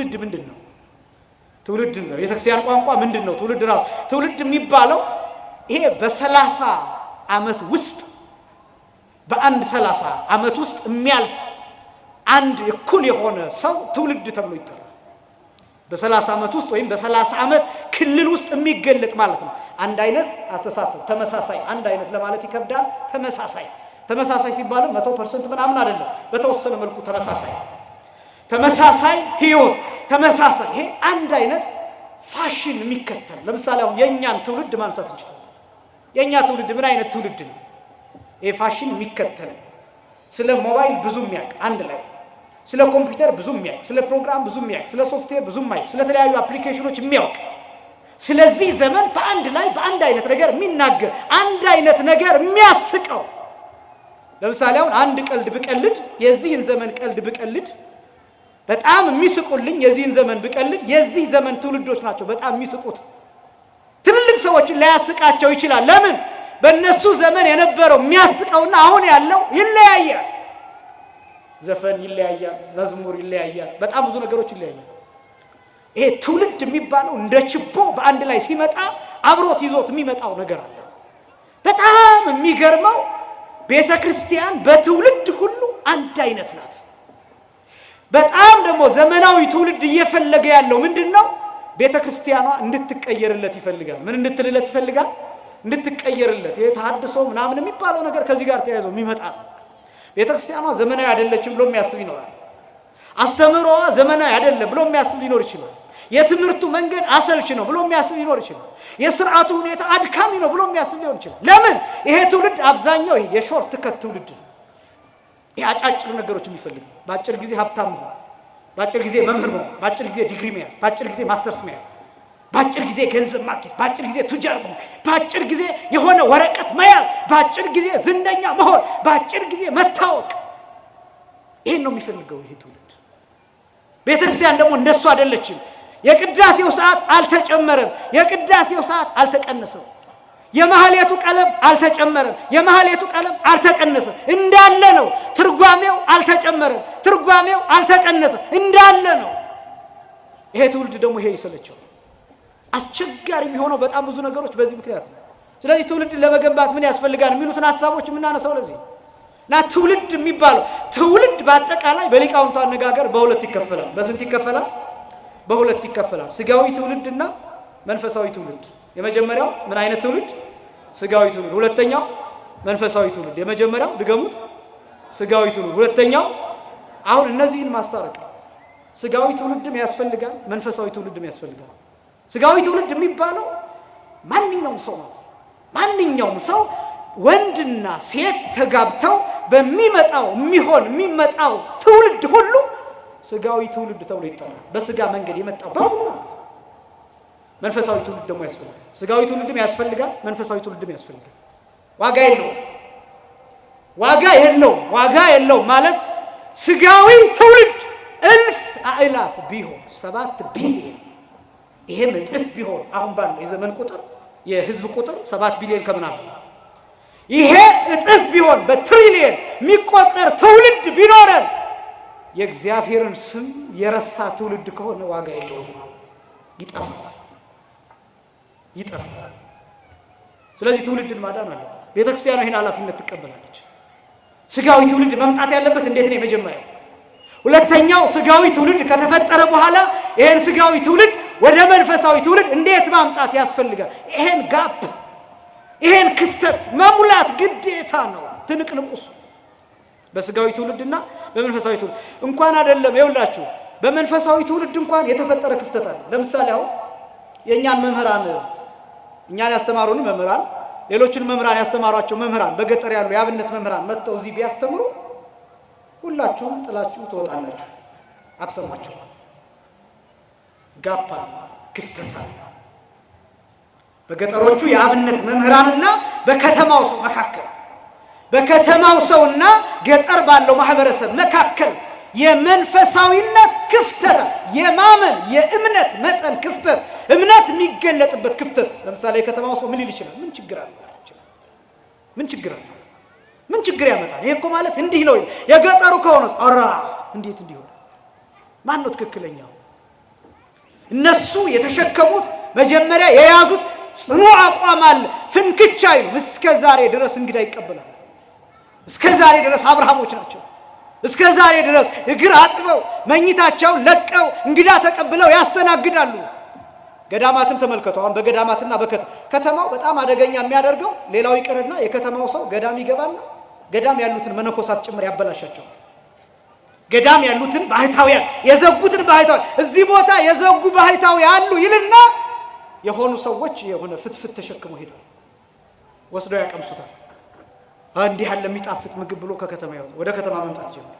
ትውልድ ምንድነው? ትውልድ ነው። የቤተክርስቲያን ቋንቋ ምንድነው? ትውልድ ራሱ ትውልድ የሚባለው ይሄ በ30 ዓመት ውስጥ በአንድ 30 ዓመት ውስጥ የሚያልፍ አንድ እኩል የሆነ ሰው ትውልድ ተብሎ ይጠራል። በ30 ዓመት ውስጥ ወይም በ30 ዓመት ክልል ውስጥ የሚገለጥ ማለት ነው። አንድ አይነት አስተሳሰብ ተመሳሳይ፣ አንድ አይነት ለማለት ይከብዳል። ተመሳሳይ ሲባል 100% ምናምን አይደለም። በተወሰነ መልኩ ተመሳሳይ ህይወት፣ ተመሳሳይ ይሄ አንድ አይነት ፋሽን የሚከተል። ለምሳሌ አሁን የኛን ትውልድ ማንሳት እንችላለን። የኛ ትውልድ ምን አይነት ትውልድ ነው? ይሄ ፋሽን የሚከተል ስለ ሞባይል ብዙ የሚያውቅ አንድ ላይ ስለ ኮምፒውተር ብዙ የሚያውቅ ስለ ፕሮግራም ብዙ የሚያውቅ ስለ ሶፍትዌር ብዙ የሚያውቅ ስለ ተለያዩ አፕሊኬሽኖች የሚያውቅ ስለዚህ ዘመን በአንድ ላይ በአንድ አይነት ነገር የሚናገር አንድ አይነት ነገር የሚያስቀው። ለምሳሌ አሁን አንድ ቀልድ ብቀልድ የዚህን ዘመን ቀልድ ብቀልድ በጣም የሚስቁልኝ የዚህን ዘመን ብቀልድ የዚህ ዘመን ትውልዶች ናቸው በጣም የሚስቁት። ትልልቅ ሰዎችን ላያስቃቸው ይችላል። ለምን? በእነሱ ዘመን የነበረው የሚያስቀውና አሁን ያለው ይለያያል። ዘፈን ይለያያል፣ መዝሙር ይለያያል፣ በጣም ብዙ ነገሮች ይለያያል። ይሄ ትውልድ የሚባለው እንደ ችቦ በአንድ ላይ ሲመጣ አብሮት ይዞት የሚመጣው ነገር አለ። በጣም የሚገርመው ቤተክርስቲያን በትውልድ ሁሉ አንድ አይነት ናት። በጣም ደግሞ ዘመናዊ ትውልድ እየፈለገ ያለው ምንድነው? ቤተክርስቲያኗ እንድትቀየርለት ይፈልጋል። ምን እንድትልለት ይፈልጋል? እንድትቀየርለት። የተሐድሶ ምናምን የሚባለው ነገር ከዚህ ጋር ተያይዞ የሚመጣ ነው። ቤተክርስቲያኗ ዘመናዊ አይደለችም ብሎ የሚያስብ ይኖራል። አስተምሮዋ ዘመናዊ አይደለም ብሎ የሚያስብ ሊኖር ይችላል። የትምህርቱ መንገድ አሰልች ነው ብሎ የሚያስብ ሊኖር ይችላል። የሥርዓቱ ሁኔታ አድካሚ ነው ብሎ የሚያስብ ሊሆን ይችላል። ለምን? ይሄ ትውልድ አብዛኛው የሾርት ከት ትውልድ ነው። አጫጭር ነገሮች የሚፈልግ በአጭር ጊዜ ሀብታም መሆን፣ በአጭር ጊዜ መምህር መሆን፣ በአጭር ጊዜ ዲግሪ መያዝ፣ በአጭር ጊዜ ማስተርስ መያዝ፣ በአጭር ጊዜ ገንዘብ ማግኘት፣ በአጭር ጊዜ ቱጃር መሆን፣ በአጭር ጊዜ የሆነ ወረቀት መያዝ፣ በአጭር ጊዜ ዝነኛ መሆን፣ በአጭር ጊዜ መታወቅ። ይሄን ነው የሚፈልገው ይሄ ትውልድ። ቤተክርስቲያን ደግሞ እንደሱ አይደለችም። የቅዳሴው ሰዓት አልተጨመረም፣ የቅዳሴው ሰዓት አልተቀነሰም። የማህሌቱ ቀለም አልተጨመረም፣ የማህሌቱ ቀለም አልተቀነሰም፣ እንዳለ ነው። ትርጓሜው አልተጨመረም፣ ትርጓሜው አልተቀነሰም፣ እንዳለ ነው። ይሄ ትውልድ ደግሞ ይሄ ይሰለቸው አስቸጋሪ የሚሆነው በጣም ብዙ ነገሮች በዚህ ምክንያት ነው። ስለዚህ ትውልድ ለመገንባት ምን ያስፈልጋል የሚሉትን ሐሳቦች የምናነሳው ለዚህ እና ትውልድ የሚባለው ትውልድ በአጠቃላይ በሊቃውንቱ አነጋገር በሁለት ይከፈላል። በስንት ይከፈላል? በሁለት ይከፈላል። ስጋዊ ትውልድና መንፈሳዊ ትውልድ። የመጀመሪያው ምን አይነት ትውልድ? ስጋዊ ትውልድ። ሁለተኛው መንፈሳዊ ትውልድ። የመጀመሪያው ድገሙት፣ ስጋዊ ትውልድ። ሁለተኛው አሁን እነዚህን ማስታረቅ። ስጋዊ ትውልድም ያስፈልጋል፣ መንፈሳዊ ትውልድም ያስፈልጋል። ስጋዊ ትውልድ የሚባለው ማንኛውም ሰው ማለት ማንኛውም ሰው ወንድና ሴት ተጋብተው በሚመጣው የሚመጣው ትውልድ ሁሉ ስጋዊ ትውልድ ተብሎ ይጠራል። በስጋ መንገድ የመጣው በሙሉ ማለት ነው። መንፈሳዊ ትውልድ ደግሞ ያስፈልጋል። ስጋዊ ትውልድም ያስፈልጋል፣ መንፈሳዊ ትውልድም ያስፈልጋል። ዋጋ የለውም ማለት ስጋዊ ትውልድ እልፍ አእላፍ ቢሆን 7 ቢሊዮን ይሄም እጥፍ ቢሆን አሁን ባለው የዘመን ቁጥር የህዝብ ቁጥር 7 ቢሊዮን ከምናምን ይሄ እጥፍ ቢሆን በትሪሊየን የሚቆጠር ትውልድ ቢኖረን የእግዚአብሔርን ስም የረሳ ትውልድ ከሆነ ዋጋ የለውም፣ ይጠፋል። ስለዚህ ትውልድን ማዳን አለ። ቤተክርስቲያን ይሄን ኃላፊነት ትቀበላለች። ስጋዊ ትውልድ መምጣት ያለበት እንዴት ነው? የመጀመሪያው። ሁለተኛው ስጋዊ ትውልድ ከተፈጠረ በኋላ ይሄን ስጋዊ ትውልድ ወደ መንፈሳዊ ትውልድ እንዴት ማምጣት ያስፈልጋል? ይሄን ጋፕ ይሄን ክፍተት መሙላት ግዴታ ነው። ትንቅንቁስ በስጋዊ ትውልድና በመንፈሳዊ ትውልድ እንኳን አይደለም። ይኸውላችሁ በመንፈሳዊ ትውልድ እንኳን የተፈጠረ ክፍተት አለ። ለምሳሌ አሁን የኛን መምህራን እኛን ያስተማሩን መምህራን ሌሎችን መምህራን ያስተማሯቸው መምህራን በገጠር ያሉ የአብነት መምህራን መጥተው እዚህ ቢያስተምሩ ሁላችሁም ጥላችሁ ትወጣላችሁ፣ አትሰማችሁ። ጋፓ ክፍተት አለ በገጠሮቹ የአብነት መምህራንና በከተማው ሰው መካከል፣ በከተማው ሰውና ገጠር ባለው ማህበረሰብ መካከል የመንፈሳዊነት ክፍተት፣ የማመን የእምነት መጠን ክፍተት፣ እምነት የሚገለጥበት ክፍተት። ለምሳሌ የከተማው ሰው ምን ሊል ይችላል? ምን ችግር አለ? ምን ችግር ያመጣል? ይሄ እኮ ማለት እንዲህ ነው። የገጠሩ ከሆነ አራ እንዴት እንዲሆን ማን ነው ትክክለኛው? እነሱ የተሸከሙት መጀመሪያ የያዙት ጽኑ አቋም አለ። ፍንክቻ አይሉም። እስከ ዛሬ ድረስ እንግዳ ይቀበላል። እስከ ዛሬ ድረስ አብርሃሞች ናቸው። እስከ ዛሬ ድረስ እግር አጥበው መኝታቸውን ለቀው እንግዳ ተቀብለው ያስተናግዳሉ። ገዳማትን ተመልከቱ። አሁን በገዳማትና በከተማው በጣም አደገኛ የሚያደርገው ሌላው ይቅርና የከተማው ሰው ገዳም ይገባና ገዳም ያሉትን መነኮሳት ጭምር ያበላሻቸው። ገዳም ያሉትን ባህታውያን የዘጉትን ባህታውያን እዚህ ቦታ የዘጉ ባህታዊ አሉ ይልና የሆኑ ሰዎች የሆነ ፍትፍት ተሸክመው ሄደው ወስደው ያቀምሱታል። እንዲህ ያለ የሚጣፍጥ ምግብ ብሎ ከከተማ ያወጣ ወደ ከተማ መምጣት ጀመረ።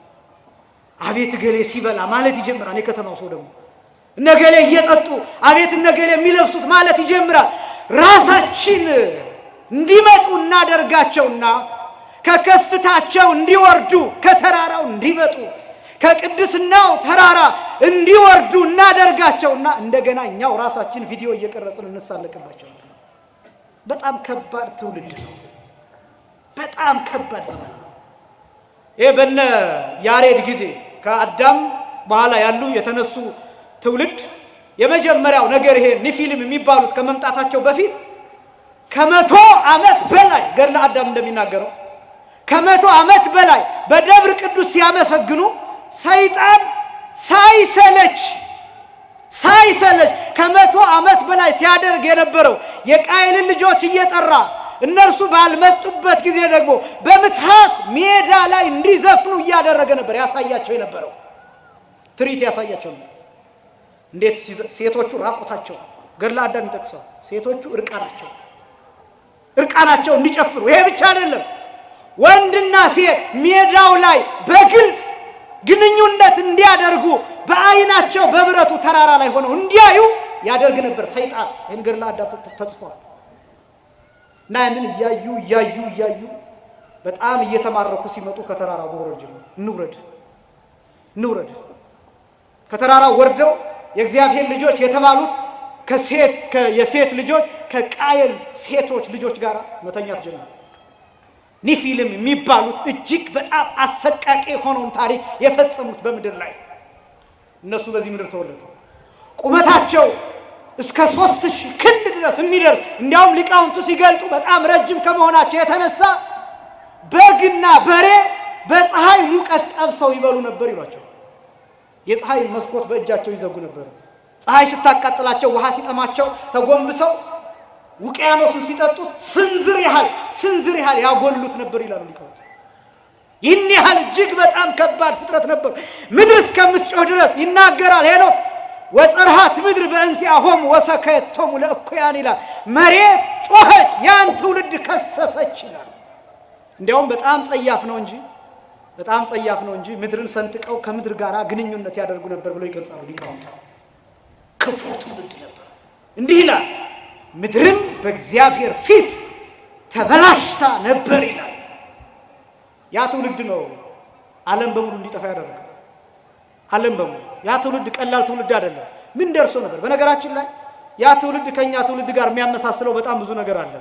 አቤት ገሌ ሲበላ ማለት ይጀምራል። የከተማው ሰው ደግሞ እነገሌ እየጠጡ አቤት እነገሌ የሚለብሱት ማለት ይጀምራል። ራሳችን እንዲመጡ እናደርጋቸውና ከከፍታቸው እንዲወርዱ ከተራራው እንዲመጡ ከቅድስናው ተራራ እንዲወርዱ እናደርጋቸውና እንደገና እኛው ራሳችን ቪዲዮ እየቀረጽን እንሳለቅባቸው። በጣም ከባድ ትውልድ ነው። በጣም ከባድ ዘመን ነው። ይሄ በነ ያሬድ ጊዜ ከአዳም በኋላ ያሉ የተነሱ ትውልድ የመጀመሪያው ነገር ይሄ ኒፊልም የሚባሉት ከመምጣታቸው በፊት ከ100 ዓመት በላይ ገድለ አዳም እንደሚናገረው ከ100 ዓመት በላይ በደብረ ቅዱስ ሲያመሰግኑ ሰይጣን ሳይሰለች ከ100 ዓመት በላይ ሲያደርግ የነበረው የቃየልን ልጆች እየጠራ እነርሱ ባልመጡበት ጊዜ ደግሞ በምትሃት ሜዳ ላይ እንዲዘፍኑ እያደረገ ነበር ያሳያቸው የነበረው። ትርኢት ያሳያቸው ነበር። እንዴት ሴቶቹ ራቁታቸው ገድለ አዳም ይጠቅሰዋል። ሴቶቹ እርቃናቸው እንዲጨፍሩ። ይሄ ብቻ አይደለም፣ ወንድና ሴት ሜዳው ላይ በግልጽ ግንኙነት እንዲያደርጉ በአይናቸው በብረቱ ተራራ ላይ ሆነው እንዲያዩ ያደርግ ነበር ሰይጣን። ይህን ገድለ አዳም ተጽፏል። እና ያንን እያዩ በጣም እየተማረኩ ሲመጡ ከተራራው መውረድ ጀመሩ። እንውረድ ከተራራው ወርደው የእግዚአብሔር ልጆች የተባሉት የሴት ልጆች ከቃየል ሴቶች ልጆች ጋር መተኛት ጀመሩ። ኒፊልም የሚባሉት እጅግ በጣም አሰቃቂ የሆነውን ታሪክ የፈጸሙት በምድር ላይ እነሱ በዚህ ምድር ተወለዱ። ቁመታቸው እስከ 3000 ክንድ ድረስ የሚደርስ እንዲያውም ሊቃውንቱ ሲገልጡ በጣም ረጅም ከመሆናቸው የተነሳ በግና በሬ በፀሐይ ሙቀት ጠብሰው ይበሉ ነበር ይሏቸው። የፀሐይ መስኮት በእጃቸው ይዘጉ ነበር። ፀሐይ ስታቃጥላቸው ውሃ ሲጠማቸው ተጎንብሰው ውቅያኖስን ሲጠጡት ስንዝር ያህል ያጎሉት ነበር ይላሉ ሊቃውንቱ። ይህን ያህል እጅግ በጣም ከባድ ፍጥረት ነበር። ምድር እስከምትጮህ ድረስ ይናገራል ሄኖክ ወጸርሃት ምድር በእንቲአሆሙ ወሰከየቶሙ ለእኩያን ይላል። መሬት ጮኸች፣ ያን ትውልድ ከሰሰች ይላል። እንዲያውም በጣም ጸያፍ ነው እንጂ ምድርን ሰንጥቀው ከምድር ጋር ግንኙነት ያደርጉ ነበር ብለው ይገልጻሉ ሊቃውንቱ። ክፉ ትውልድ ነበር። እንዲህ ይላል፣ ምድርም በእግዚአብሔር ፊት ተበላሽታ ነበር ይላል። ያ ትውልድ ነው ዓለም በሙሉ እንዲጠፋ ያደረገው። ዓለም በሙሉ ያ ትውልድ ቀላል ትውልድ አይደለም። ምን ደርሶ ነበር? በነገራችን ላይ ያ ትውልድ ከኛ ትውልድ ጋር የሚያመሳስለው በጣም ብዙ ነገር አለ።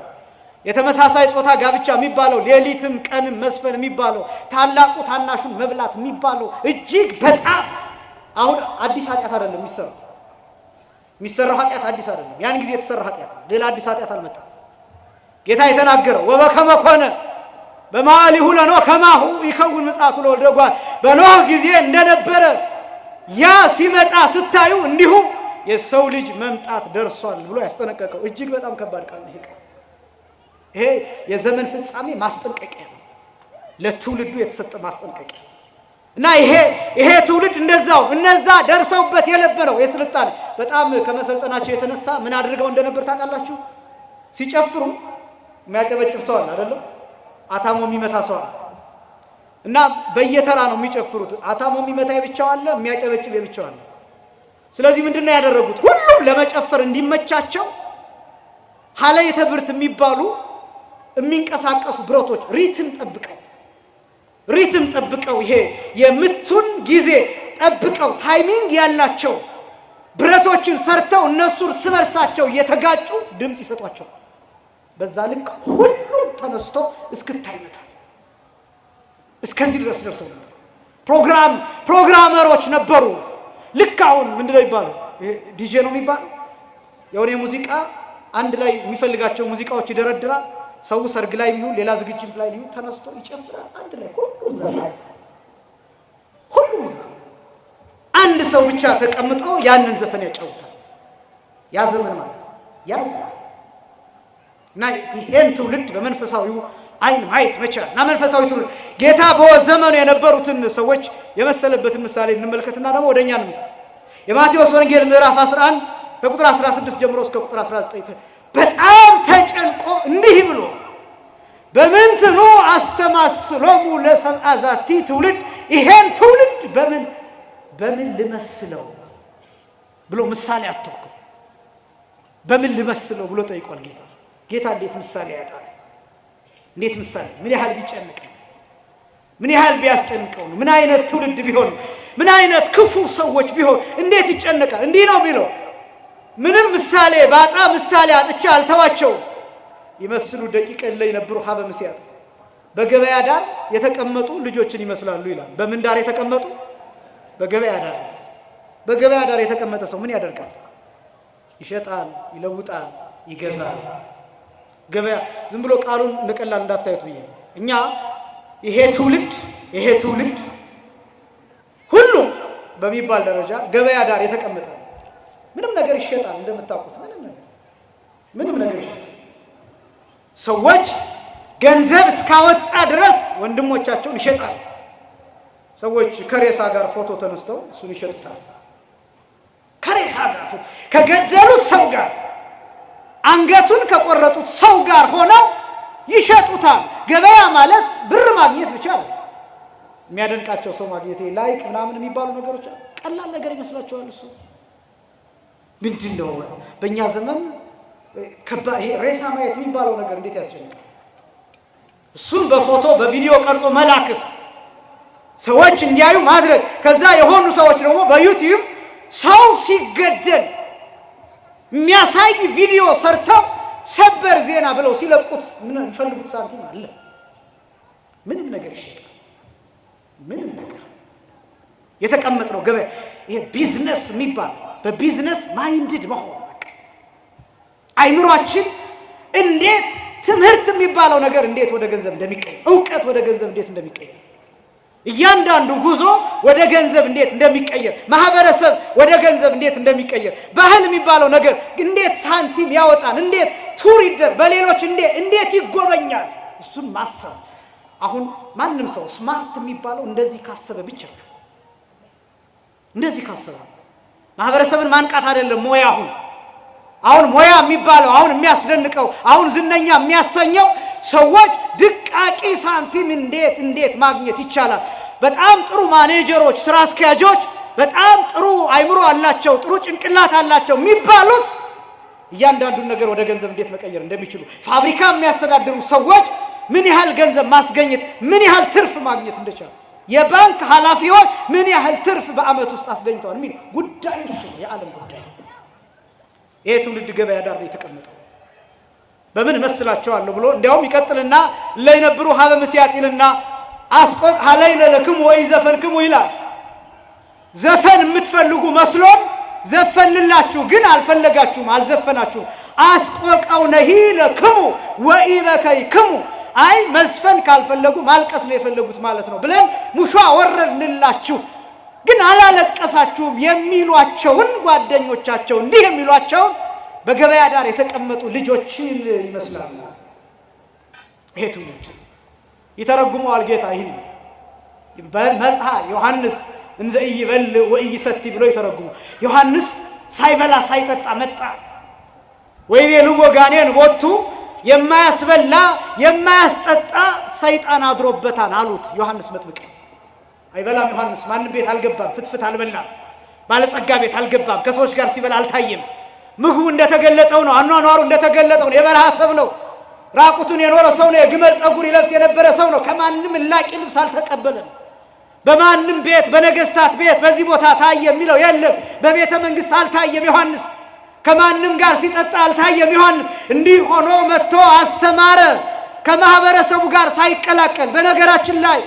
የተመሳሳይ ጾታ ጋብቻ የሚባለው፣ ሌሊትም ቀንም መስፈን የሚባለው፣ ታላቁ ታናሹን መብላት የሚባለው እጅግ በጣም አሁን አዲስ ኃጢአት አይደለም የሚሰራው ኃጢአት አዲስ አይደለም። ያን ጊዜ የተሰራ ኃጢአት ሌላ አዲስ ኃጢአት አልመጣም። ጌታ የተናገረው ወበከመ ኮነ በመዋዕሊሁ ለኖኅ ከማሁ ይከውን ምጽአቱ ለወልደ እጓለ በኖኅ ጊዜ እንደነበረ ያ ሲመጣ ስታዩ እንዲሁ የሰው ልጅ መምጣት ደርሷል ብሎ ያስጠነቀቀው እጅግ በጣም ከባድ ቃል ነው። ይሄ የዘመን ፍጻሜ ማስጠንቀቂያ ነው፣ ለትውልዱ የተሰጠ ማስጠንቀቂያ እና ይሄ ትውልድ እንደዛው እነዛ ደርሰውበት የነበረው የስልጣኔ በጣም ከመሰልጠናቸው የተነሳ ምን አድርገው እንደነበር ታውቃላችሁ? ሲጨፍሩ የሚያጨበጭብ ሰው አለ አይደለም? አታሞ የሚመታ ሰው አለ እና በየተራ ነው የሚጨፍሩት። አታሞ የሚመታ የብቻው አለ፣ የሚያጨበጭብ የብቻው አለ። ስለዚህ ምንድነው ያደረጉት? ሁሉም ለመጨፈር እንዲመቻቸው ሀለየተ ብርት የሚባሉ የሚንቀሳቀሱ ብረቶች ሪትም ጠብቀው ይሄ የምቱን ጊዜ ጠብቀው ታይሚንግ ያላቸው ብረቶችን ሰርተው እነሱ እርስ በርሳቸው እየተጋጩ ድምፅ ይሰጧቸው። በዛ ልክ ሁሉም ተነስቶ እስክታይመታል እስከዚህ ድረስ ደርሰው ነበር። ፕሮግራመሮች ነበሩ። ልክ አሁን ምንድነው ይባላል ዲጄ ነው የሚባለው የሆነ ሙዚቃ አንድ ላይ የሚፈልጋቸው ሙዚቃዎች ይደረድራል። ሰው ሰርግ ላይ ይሁን ሌላ ዝግጅት ላይ ይሁን ተነስቶ ይጨፍራል። አንድ ላይ ሁሉም ዘፈን አንድ ሰው ብቻ ተቀምጦ ያንን ዘፈን ያጫውታል። ያ ዘመን ማለት ነው። ያ ዘመን እና ይሄን ትውልድ በመንፈሳዊው አይን ማየት መቻል እና መንፈሳዊ ትውልድ ጌታ በዘመኑ የነበሩትን ሰዎች የመሰለበትን ምሳሌ እንመልከትና ደግሞ ወደኛ እንምጣ። የማቴዎስ ወንጌል ምዕራፍ 11 ከቁጥር 16 ጀምሮ እስከ ቁጥር 19 በጣም ተጨንቆ እንዲህ ብሎ በምንትኑ አስተማስሎሙ ለሰብአ ዛቲ ትውልድ ይሄን ትውልድ በምን ልመስለው ብሎ ምሳሌ አትወኩ በምን ልመስለው ብሎ ጠይቋል ጌታ። ጌታ እንዴት ምሳሌ ያጣል? እንዴት ምሳሌ ምን ያህል ቢጨንቅ ምን ያህል ቢያስጨንቀው ምን አይነት ትውልድ ቢሆን ምን አይነት ክፉ ሰዎች ቢሆን እንዴት ይጨነቃል? እንዲህ ነው የሚለው ምንም ምሳሌ ባጣ ምሳሌ አጥቻ አልተዋቸው ይመስሉ ደቂቀ ላይ ነበሩ ሀበ ምስያት በገበያ ዳር የተቀመጡ ልጆችን ይመስላሉ ይላል። በምን ዳር የተቀመጡ? በገበያ ዳር። በገበያ ዳር የተቀመጠ ሰው ምን ያደርጋል? ይሸጣል፣ ይለውጣል፣ ይገዛል። ገበያ ዝም ብሎ ቃሉን እንደቀላል እንዳታዩት ብዬ እኛ ይሄ ትውልድ ሁሉም በሚባል ደረጃ ገበያ ዳር የተቀመጠ ምንም ነገር ይሸጣል። እንደምታውቁት ምንም ነገር ይሸጣል። ሰዎች ገንዘብ እስካወጣ ድረስ ወንድሞቻቸውን ይሸጣል። ሰዎች ከሬሳ ጋር ፎቶ ተነስተው እሱን ይሸጡታል። ከሬሳ ጋር ከገደሉት ሰው ጋር አንገቱን ከቆረጡት ሰው ጋር ሆነው ይሸጡታል። ገበያ ማለት ብር ማግኘት ብቻ ነው። የሚያደንቃቸው ሰው ማግኘት ላይክ ምናምን የሚባሉ ነገሮች ቀላል ነገር ይመስላችኋል? እሱ ምንድነው? በእኛ ዘመን ሬሳ ማየት የሚባለው ነገር እንዴት ያስጨንቃል? እሱን በፎቶ በቪዲዮ ቀርጾ መላክስ ሰዎች እንዲያዩ ማድረግ። ከዛ የሆኑ ሰዎች ደግሞ በዩቲዩብ ሰው ሲገደል የሚያሳይ ቪዲዮ ሰርተው ሰበር ዜና ብለው ሲለቁት ምን ፈልጉት ሳንቲም አለ። ምንም ነገር ይሸጣል። ምንም ነገር የተቀመጠው ገበያ ይሄ ቢዝነስ የሚባል በቢዝነስ ማይንድድ መሆን አይምሮአችን እንዴት ትምህርት የሚባለው ነገር እንዴት ወደ ገንዘብ እንደሚቀየር ዕውቀት ወደ ገንዘብ እንዴት እንደሚቀየር እያንዳንዱ ጉዞ ወደ ገንዘብ እንዴት እንደሚቀየር ማህበረሰብ ወደ ገንዘብ እንዴት እንደሚቀየር ባህል የሚባለው ነገር እንዴት ሳንቲም ያወጣል እንዴት ቱር ይደር በሌሎች እንዴት ይጎበኛል እሱን ማሰብ። አሁን ማንም ሰው ስማርት የሚባለው እንደዚህ ካሰበ ብቻ እንደዚህ ካሰበ ማህበረሰብን ማንቃት አይደለም ሞያ አሁን ሞያ የሚባለው አሁን የሚያስደንቀው አሁን ዝነኛ የሚያሰኘው ሰዎች ድቃቂ ሳንቲም እንዴት ማግኘት ይቻላል። በጣም ጥሩ ማኔጀሮች ስራ አስኪያጆች በጣም ጥሩ አይምሮ አላቸው ጥሩ ጭንቅላት አላቸው የሚባሉት እያንዳንዱን ነገር ወደ ገንዘብ እንዴት መቀየር እንደሚችሉ ፋብሪካ የሚያስተዳድሩ ሰዎች ምን ያህል ገንዘብ ማስገኘት ምን ያህል ትርፍ ማግኘት እንደቻሉ የባንክ ኃላፊዎች ምን ያህል ትርፍ በአመት ውስጥ አስገኝተዋል የሚል ጉዳይ እሱ የዓለም ጉዳይ። ይሄ ትውልድ ገበያ ዳር ላይ ተቀመጠ በምን መስላችኋለሁ ብሎ እንዲያውም ይቀጥልና ለይነብሩ ሀበ ምስያጢልና አስቆቅ ሀለይነ ለክሙ ወይ ዘፈንክሙ ይላል። ዘፈን የምትፈልጉ መስሎን ዘፈንላችሁ ግን አልፈለጋችሁም አልዘፈናችሁም። አስቆቀው ነሂ ለክሙ ወይ በከይክሙ አይ መስፈን ካልፈለጉ ማልቀስ ነው የፈለጉት ማለት ነው ብለን ሙሾ ወረድንላችሁ ግን አላለቀሳችሁም የሚሏቸውን ጓደኞቻቸው እንዲህ የሚሏቸው በገበያ ዳር የተቀመጡ ልጆችን ይመስላሉ። ይሄ ትውልድ ይተረጉመዋል ጌታ ይህን በመጽሐፍ ዮሐንስ እንዘ ይበል ወይ ይሰቲ ብሎ ይተረጉሙ። ዮሐንስ ሳይበላ ሳይጠጣ መጣ ወይ ቤሉ ወጋኔን ወጡ የማያስበላ የማያስጠጣ ሰይጣን አድሮበታል አሉት። ዮሐንስ መጥምቅ አይበላም። ዮሐንስ ማንም ቤት አልገባም፣ ፍትፍት አልበላም፣ ባለጸጋ ቤት አልገባም፣ ከሰዎች ጋር ሲበላ አልታየም። ምግቡ እንደተገለጠው ነው፣ አኗኗሩ እንደተገለጠው ነው። የበረሃ ሰብ ነው፣ ራቁቱን የኖረ ሰው ነው፣ የግመል ጠጉር ይለብስ የነበረ ሰው ነው። ከማንም ላቂ ልብስ አልተቀበለም። በማንም ቤት በነገስታት ቤት በዚህ ቦታ ታየ የሚለው የለም። በቤተ መንግስት አልታየም ዮሐንስ። ከማንም ጋር ሲጠጣ አልታየም ዮሐንስ። እንዲህ ሆኖ መጥቶ አስተማረ ከማህበረሰቡ ጋር ሳይቀላቀል። በነገራችን ላይ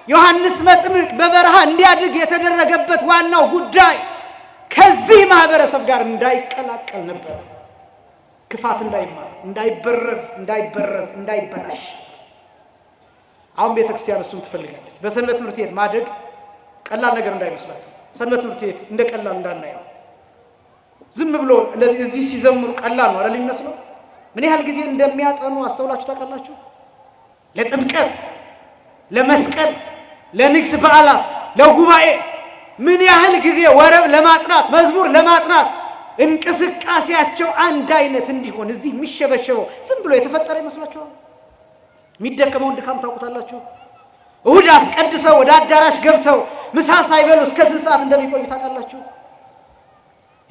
ዮሐንስ መጥምቅ በበረሃ እንዲያድግ የተደረገበት ዋናው ጉዳይ ከዚህ ማህበረሰብ ጋር እንዳይቀላቀል ነበር። ክፋት እንዳይማር፣ እንዳይበላሽ። አሁን ቤተክርስቲያን እሱም ትፈልጋለች። በሰንበት ትምህርት ቤት ማደግ ቀላል ነገር እንዳይመስላችሁ። ሰንበት ትምህርት ቤት እንደ ቀላል እንዳናየው። ዝም ብሎ እዚህ ሲዘምሩ ቀላል ነው አይደል የሚመስለው? ምን ያህል ጊዜ እንደሚያጠኑ አስተውላችሁ ታውቃላችሁ? ለጥምቀት፣ ለመስቀል፣ ለንግስ በዓላት፣ ለጉባኤ ምን ያህል ጊዜ ወረብ ለማጥናት፣ መዝሙር ለማጥናት እንቅስቃሴያቸው አንድ አይነት እንዲሆን እዚህ የሚሸበሸበው ዝም ብሎ የተፈጠረ ይመስላችኋል? የሚደከመውን ድካም ታውቁታላችሁ? እሁድ አስቀድሰው ወደ አዳራሽ ገብተው ምሳ ሳይበሉ እስከ 6 ሰዓት እንደሚቆዩ ታውቃላችሁ?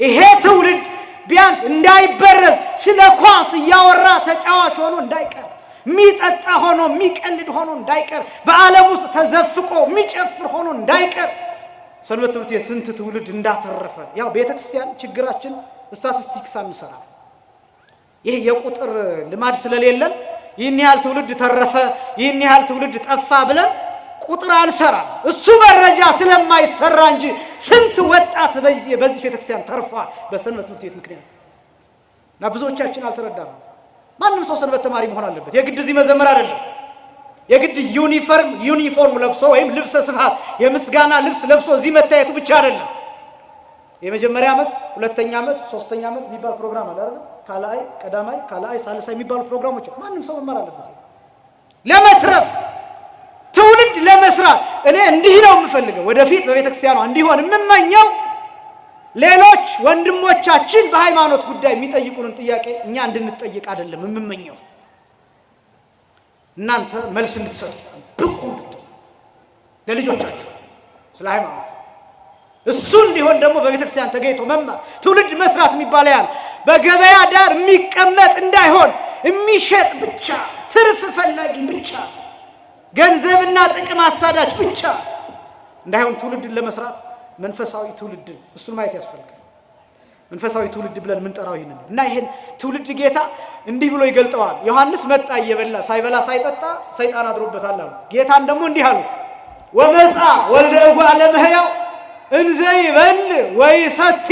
ይሄ ትውልድ ቢያንስ እንዳይበረዝ ስለ ኳስ እያወራ ተጫዋች ሆኖ እንዳይቀር፣ የሚጠጣ ሆኖ የሚቀልድ ሆኖ እንዳይቀር፣ በዓለም ውስጥ ተዘፍቆ የሚጨፍር ሆኖ እንዳይቀር ሰንበት ትምህርት ቤት ስንት ትውልድ እንዳተረፈ። ያው ቤተክርስቲያን ችግራችን ስታቲስቲክስ አንሰራ። ይሄ የቁጥር ልማድ ስለሌለን ይህን ያህል ትውልድ ተረፈ፣ ይህን ያህል ትውልድ ጠፋ ብለን ቁጥር አንሰራ። እሱ መረጃ ስለማይሰራ እንጂ ስንት ወጣት በዚህ ቤተክርስቲያን ተርፏል በሰንበት ትምህርት ቤት ምክንያት። እና ብዙዎቻችን አልተረዳንም። ማንም ሰው ሰንበት ተማሪ መሆን አለበት። የግድ እዚህ መዘመር አይደለም። የግድ ዩኒፎርም ለብሶ ወይም ልብሰ ስብሐት የምስጋና ልብስ ለብሶ እዚህ መታየቱ ብቻ አይደለም። የመጀመሪያ ዓመት፣ ሁለተኛ ዓመት፣ ሶስተኛ ዓመት የሚባል ፕሮግራም አለ አይደል? ካላይ፣ ቀዳማይ፣ ካላይ፣ ሳልሳይ የሚባሉ ፕሮግራሞች ማንም ሰው መማር አለበት። ለመትረፍ ትውልድ ለመስራት እኔ እንዲህ ነው የምፈልገው። ወደፊት በቤተክርስቲያኗ እንዲሆን የምመኘው ሌሎች ወንድሞቻችን በሃይማኖት ጉዳይ የሚጠይቁንን ጥያቄ እኛ እንድንጠይቅ አይደለም የምመኘው። እናንተ መልስ እንድትሰጡ ብቁ እንድትሆኑ ለልጆቻችሁ ስለ ሃይማኖት። እሱ እንዲሆን ደግሞ በቤተክርስቲያን ተገኝቶ መማር ትውልድ መስራት የሚባለው ያን በገበያ ዳር የሚቀመጥ እንዳይሆን፣ የሚሸጥ ብቻ፣ ትርፍ ፈላጊ ብቻ፣ ገንዘብና ጥቅም አሳዳጅ ብቻ እንዳይሆን ትውልድን ለመስራት መንፈሳዊ ትውልድ እሱን ማየት ያስፈልጋል። መንፈሳዊ ትውልድ ብለን የምንጠራው ይሄንን እና ይሄን ትውልድ ጌታ እንዲህ ብሎ ይገልጠዋል። ዮሐንስ መጣ እየበላ ሳይበላ ሳይጠጣ ሰይጣን አድሮበታል አሉ። ጌታን ደግሞ እንዲህ አሉ፣ ወመጣ ወልደ እጓለ እመሕያው እንዘ ይበል ወይሰቲ።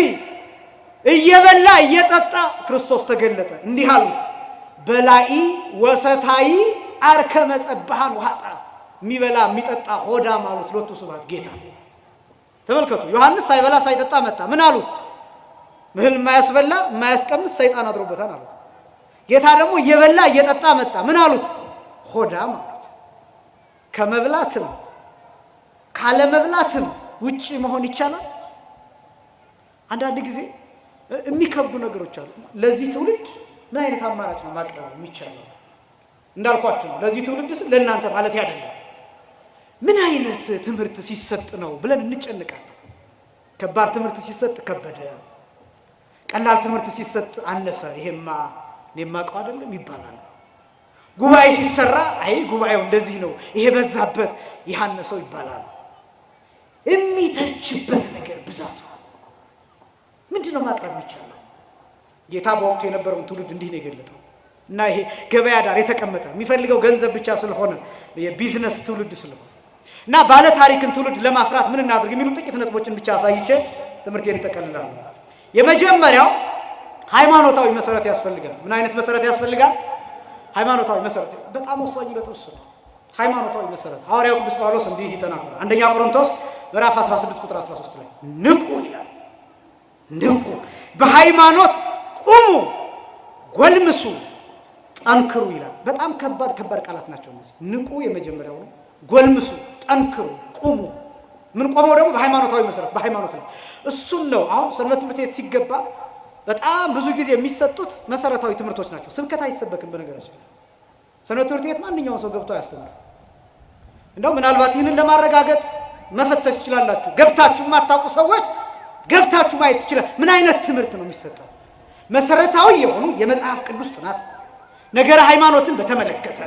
እየበላ እየጠጣ ክርስቶስ ተገለጠ። እንዲህ አሉ፣ በላኢ ወሰታይ አርከ መጸብሃን ወሃጣ። የሚበላ የሚጠጣ ሆዳ ማለት ሎቱ ስብሐት ጌታ። ተመልከቱ፣ ዮሐንስ ሳይበላ ሳይጠጣ መጣ። ምን አሉት? ምህል የማያስበላ የማያስቀምስ ሰይጣን አድሮበታል አሉት። ጌታ ደግሞ እየበላ እየጠጣ መጣ። ምን አሉት? ሆዳ ማለት። ከመብላትም ካለመብላትም ውጪ መሆን ይቻላል። አንዳንድ ጊዜ የሚከብዱ ነገሮች አሉ። ለዚህ ትውልድ ምን አይነት አማራጭ ነው ማቅረብ የሚቻለው? እንዳልኳችሁ ነው። ለዚህ ትውልድ ለእናንተ ማለት አይደለም። ምን አይነት ትምህርት ሲሰጥ ነው ብለን እንጨነቃለን። ከባድ ትምህርት ሲሰጥ ከበደ፣ ቀላል ትምህርት ሲሰጥ አነሰ። ይሄማ እኔማ ቀው አይደለም ይባላል። ጉባኤ ሲሰራ አይ ጉባኤው እንደዚህ ነው፣ ይሄ በዛበት ይሃነሰው ይባላል። የሚተችበት ነገር ብዛቱ ምንድነው ማቅረብ የሚቻለው? ጌታ በወቅቱ የነበረውን ትውልድ እንዲህ ነው የገለጠው። እና ይሄ ገበያ ዳር የተቀመጠ የሚፈልገው ገንዘብ ብቻ ስለሆነ የቢዝነስ ትውልድ ስለሆነ እና ባለ ታሪክን ትውልድ ለማፍራት ምን እናድርግ የሚሉ ጥቂት ነጥቦችን ብቻ አሳይቼ ትምህርቴን እጠቀልላለሁ። የመጀመሪያው ሃይማኖታዊ መሰረት ያስፈልጋል። ምን አይነት መሰረት ያስፈልጋል? ሃይማኖታዊ መሰረት በጣም ወሳኝ ነው። ሃይማኖታዊ መሰረት ሐዋርያው ቅዱስ ጳውሎስ እንዲህ ይተናገራል። አንደኛ ቆሮንቶስ ምዕራፍ 16 ቁጥር 13 ላይ ንቁ ይላል። ንቁ፣ በሃይማኖት ቁሙ፣ ጎልምሱ፣ ጠንክሩ ይላል። በጣም ከባድ ቃላት ናቸው እነዚህ። ንቁ የመጀመሪያው ነው። ጎልምሱ፣ ጠንክሩ፣ ቁሙ። ምን ቆመው ደግሞ በሃይማኖታዊ መሰረት በሃይማኖት ነው። እሱን ነው አሁን ሰንበት ትምህርት ቤት ሲገባ በጣም ብዙ ጊዜ የሚሰጡት መሰረታዊ ትምህርቶች ናቸው። ስብከት አይሰበክም። በነገራችን ሰንበት ትምህርት ቤት ማንኛውም ሰው ገብቶ አያስተምርም። እንደው ምናልባት ይህንን ለማረጋገጥ መፈተሽ ትችላላችሁ። ገብታችሁ የማታውቁ ሰዎች ገብታችሁ ማየት ትችላል። ምን አይነት ትምህርት ነው የሚሰጠው? መሰረታዊ የሆኑ የመጽሐፍ ቅዱስ ጥናት፣ ነገረ ሃይማኖትን በተመለከተ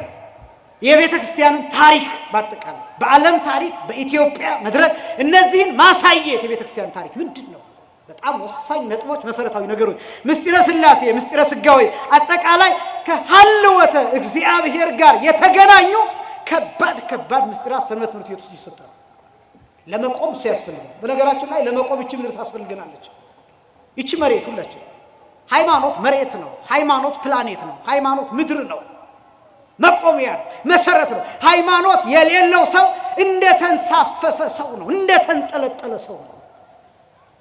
የቤተ ክርስቲያንን ታሪክ በአጠቃላይ በዓለም ታሪክ በኢትዮጵያ መድረክ እነዚህን ማሳየት የቤተ ክርስቲያን ታሪክ ምንድን ነው? በጣም ወሳኝ ነጥቦች፣ መሰረታዊ ነገሮች፣ ምስጢረ ሥላሴ፣ ምስጢረ ሥጋዌ፣ አጠቃላይ ከሀልወተ እግዚአብሔር ጋር የተገናኙ ከባድ ምስጢራት ሰንበት ትምህርት ቤት ውስጥ ይሰጣሉ። ለመቆም እሱ ያስፈልጋል። በነገራችን ላይ ለመቆም እቺ ምድር ታስፈልገናለች። ይቺ መሬት ሁላችን ሃይማኖት መሬት ነው። ሃይማኖት ፕላኔት ነው። ሃይማኖት ምድር ነው። መቆሚያ መሰረት ነው። ሃይማኖት የሌለው ሰው እንደተንሳፈፈ ሰው ነው፣ እንደተንጠለጠለ ሰው ነው።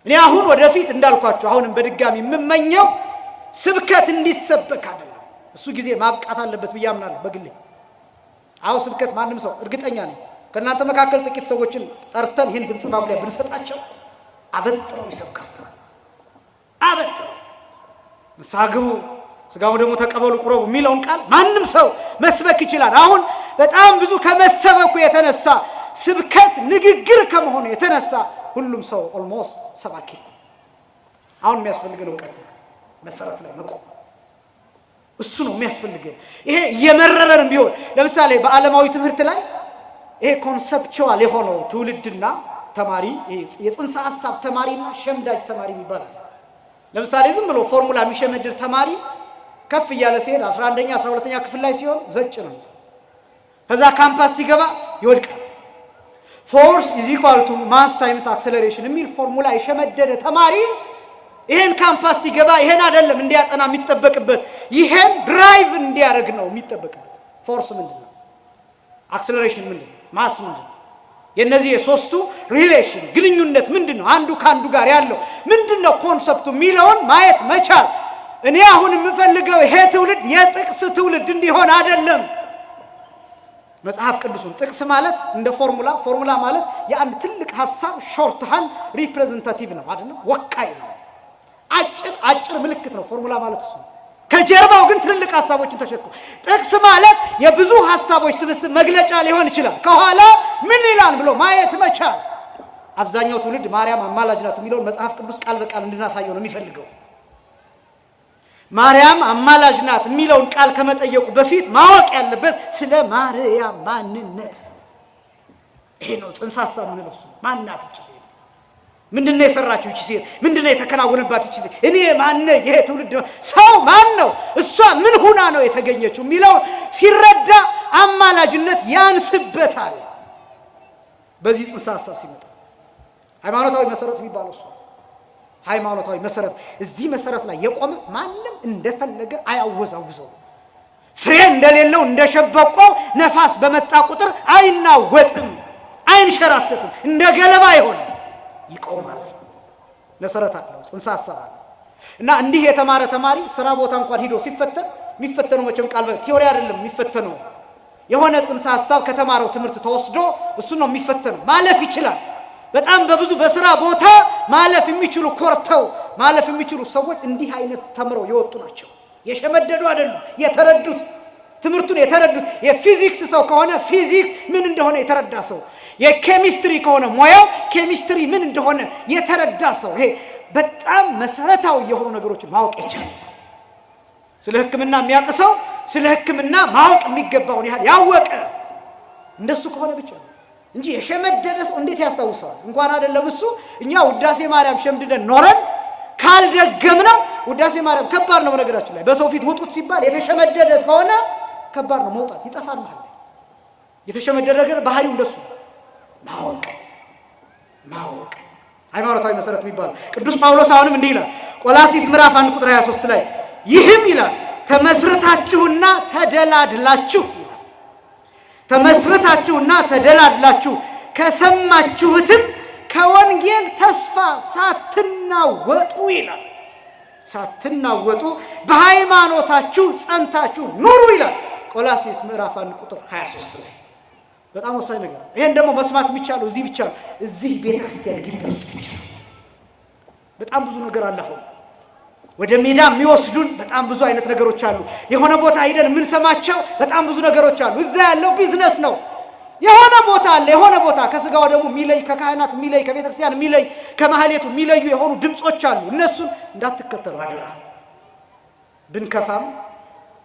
እኔ አሁን ወደፊት እንዳልኳችሁ አሁንም በድጋሚ የምመኘው ስብከት እንዲሰበክ አይደለም። እሱ ጊዜ ማብቃት አለበት ብዬ አምናለሁ በግሌ። አሁን ስብከት ማንም ሰው እርግጠኛ ነኝ ከእናንተ መካከል ጥቂት ሰዎችን ጠርተን ይህን ድምፅ ማጉያ ብንሰጣቸው አበጥረው ይሰብካሉ። አበጥረው ንስሐ ግቡ፣ ሥጋው ደግሞ ተቀበሉ፣ ቁረቡ የሚለውን ቃል ማንም ሰው መስበክ ይችላል። አሁን በጣም ብዙ ከመሰበኩ የተነሳ ስብከት ንግግር ከመሆኑ የተነሳ ሁሉም ሰው ኦልሞስት ሰባኪ ነው። አሁን የሚያስፈልገን እውቀት መሰረት ላይ መቆም፣ እሱ ነው የሚያስፈልገን። ይሄ እየመረረንም ቢሆን ለምሳሌ በዓለማዊ ትምህርት ላይ ይሄ ኮንሰፕቹዋል የሆነው ትውልድና ተማሪ፣ የጽንሰ ሐሳብ ተማሪና ሸምዳጅ ተማሪ ይባላል። ለምሳሌ ዝም ብሎ ፎርሙላ የሚሸመድር ተማሪ ከፍ እያለ ሲሄድ 11ኛ 12ኛ ክፍል ላይ ሲሆን ዘጭ ነው። ከዛ ካምፓስ ሲገባ ይወድቃል። ፎርስ ኢዝ ኢኳል ቱ ማስ ታይምስ አክሰለሬሽን የሚል ፎርሙላ የሸመደደ ተማሪ ይሄን ካምፓስ ሲገባ ይሄን አይደለም እንዲያጠና የሚጠበቅበት፣ ይሄን ድራይቭ እንዲያደርግ ነው የሚጠበቅበት። ፎርስ ምንድነው? አክሰለሬሽን ምንድነው? ማስ ምንድነው? የነዚህ የሶስቱ ሪሌሽን ግንኙነት ምንድነው? አንዱ ካንዱ ጋር ያለው ምንድነው ኮንሰፕቱ የሚለውን ማየት መቻል። እኔ አሁን የምፈልገው ይሄ ትውልድ የጥቅስ ትውልድ እንዲሆን አይደለም። መጽሐፍ ቅዱስን ጥቅስ ማለት እንደ ፎርሙላ ማለት የአንድ ትልቅ ሐሳብ ሾርት ሃንድ ሪፕሬዘንታቲቭ ነው አይደለም፣ ወካይ ነው። አጭር ምልክት ነው ፎርሙላ ማለት እሱ። ከጀርባው ግን ትልልቅ ሐሳቦችን ተሸክሞ ጥቅስ ማለት የብዙ ሐሳቦች ስብስብ መግለጫ ሊሆን ይችላል። ከኋላ ምን ይላል ብሎ ማየት መቻል። አብዛኛው ትውልድ ማርያም አማላጅ ናት የሚለውን መጽሐፍ ቅዱስ ቃል በቃል እንድናሳየው ነው የሚፈልገው። ማርያም አማላጅ ናት የሚለውን ቃል ከመጠየቁ በፊት ማወቅ ያለበት ስለ ማርያም ማንነት ይሄ ነው። ጽንሰ ሐሳብ ምን ነው? ማን ናት እቺ ሴት? ምንድነው የሰራችው እቺ ሴት? ምንድነው የተከናወነባት እቺ ሴት? እኔ ማን ነኝ? ይሄ ትውልድ ሰው ማን ነው? እሷ ምን ሁና ነው የተገኘችው የሚለው ሲረዳ አማላጅነት ያንስበታል። በዚህ ጽንሰ ሐሳብ ሲመጣ ሃይማኖታዊ መሰረት የሚባለው እሱ ሃይማኖታዊ መሰረት እዚህ መሰረት ላይ የቆመ ማንም እንደፈለገ አያወዛውዘው። ፍሬ እንደሌለው እንደሸበቆ ነፋስ በመጣ ቁጥር አይናወጥም፣ አይንሸራተትም፣ እንደ ገለባ አይሆንም፣ ይቆማል። መሰረት አለው፣ ጽንሰ ሐሳብ አለው። እና እንዲህ የተማረ ተማሪ ስራ ቦታ እንኳን ሂዶ ሲፈተን የሚፈተነው መቼም ቃል ቲዮሪ አይደለም የሚፈተነው፣ የሆነ ጽንሰ ሐሳብ ከተማረው ትምህርት ተወስዶ እሱ ነው የሚፈተነው። ማለፍ ይችላል። በጣም በብዙ በስራ ቦታ ማለፍ የሚችሉ ኮርተው ማለፍ የሚችሉ ሰዎች እንዲህ አይነት ተምረው የወጡ ናቸው። የሸመደዱ አይደሉም። የተረዱት ትምህርቱን የተረዱት የፊዚክስ ሰው ከሆነ ፊዚክስ ምን እንደሆነ የተረዳ ሰው፣ የኬሚስትሪ ከሆነ ሙያው ኬሚስትሪ ምን እንደሆነ የተረዳ ሰው። ይሄ በጣም መሰረታዊ የሆኑ ነገሮችን ማወቅ ይቻላል። ስለ ሕክምና የሚያውቅ ሰው ስለ ሕክምና ማወቅ የሚገባውን ያህል ያወቀ እንደሱ ከሆነ ብቻ ነው እንጂ የሸመደደ ሰው እንዴት ያስታውሰዋል? እንኳን አይደለም እሱ እኛ ውዳሴ ማርያም ሸምድደን ኖረን ካልደገምነው ውዳሴ ማርያም ከባድ ነው። በነገራችን ላይ በሰው ፊት ውጡት ሲባል የተሸመደደ ከሆነ ከባድ ነው፣ መውጣት ይጠፋል ማለት ነው። የተሸመደደ ነገር ባህሪው እንደሱ ማወቅ ሃይማኖታዊ መሰረት የሚባለው ቅዱስ ጳውሎስ አሁንም እንዲህ ይላል ቆላሲስ ምዕራፍ 1 ቁጥር 23 ላይ ይህም ይላል ተመስርታችሁና ተደላድላችሁ ተመስርታችሁና ተደላድላችሁ ከሰማችሁትም ከወንጌል ተስፋ ሳትናወጡ ይላል። ሳትናወጡ በሃይማኖታችሁ ጸንታችሁ ኑሩ ይላል ቆላስይስ ምዕራፍ 1 ቁጥር 23 ላይ። በጣም ወሳኝ ነገር። ይሄን ደግሞ መስማት የሚቻለው እዚህ ብቻ ነው፣ እዚህ ቤተክርስቲያን ግቢ ውስጥ ብቻ ነው። በጣም ብዙ ነገር አለ። አሁን ወደ ሜዳ የሚወስዱን በጣም ብዙ አይነት ነገሮች አሉ። የሆነ ቦታ ሄደን የምንሰማቸው በጣም ብዙ ነገሮች አሉ። እዛ ያለው ቢዝነስ ነው። የሆነ ቦታ አለ፣ የሆነ ቦታ ከስጋው ደግሞ የሚለይ ከካህናት የሚለይ ከቤተክርስቲያን የሚለይ ከማህሌቱ የሚለዩ የሆኑ ድምጾች አሉ። እነሱን እንዳትከተሉ አደራ። ብንከፋም